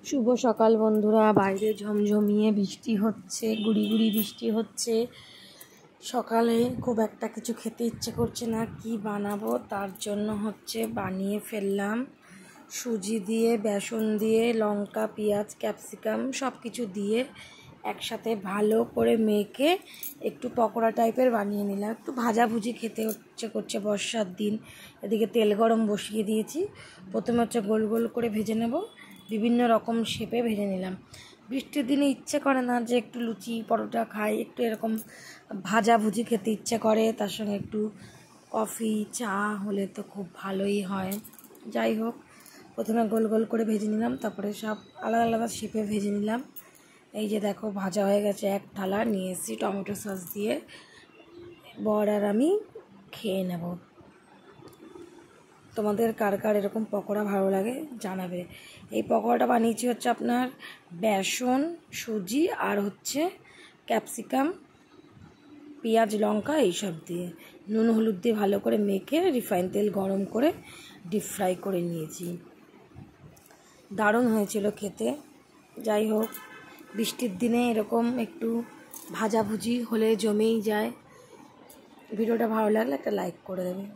শুভ সকাল বন্ধুরা। বাইরে ঝমঝমিয়ে বৃষ্টি হচ্ছে, গুড়ি গুড়ি বৃষ্টি হচ্ছে। সকালে খুব একটা কিছু খেতে ইচ্ছে করছে না, কি বানাবো তার জন্য বানিয়ে ফেললাম সুজি দিয়ে, বেসন দিয়ে, লঙ্কা, পেঁয়াজ, ক্যাপসিকাম সব কিছু দিয়ে একসাথে ভালো করে মেখে একটু পকোড়া টাইপের বানিয়ে নিলাম। একটু ভাজাভুজি খেতে ইচ্ছে করছে বর্ষার দিন। এদিকে তেল গরম বসিয়ে দিয়েছি। প্রথমে গোল গোল করে ভেজে নেব, বিভিন্ন রকম শেপে ভেজে নিলাম। বৃষ্টির দিনে ইচ্ছে করে না যে একটু লুচি পরোটা খাই, একটু এরকম ভাজাভুজি খেতে ইচ্ছে করে, তার সঙ্গে একটু কফি চা হলে তো খুব ভালোই হয়। যাই হোক, প্রথমে গোল গোল করে ভেজে নিলাম, তারপরে সব আলাদা আলাদা শেপে ভেজে নিলাম। এই যে দেখো ভাজা হয়ে গেছে। এক থালা নিয়ে এসেছি টমেটো সস দিয়ে, বর আর আমি খেয়ে নেব। তোমাদের কার কার এরকম পকোড়া ভালো লাগে জানাবে। এই পকোড়াটা বানিয়েছি আপনার বেসন, সুজি আর ক্যাপসিকাম, পেঁয়াজ, লঙ্কা এইসব দিয়ে নুন হলুদ দিয়ে ভালো করে মেখে রিফাইন তেল গরম করে ডিপ ফ্রাই করে নিয়েছি। দারুণ হয়েছিল খেতে। যাই হোক, বৃষ্টির দিনে এরকম একটু ভাজাভুজি হলে জমেই যায়। ভিডিওটা ভালো লাগলে একটা লাইক করে দেবে।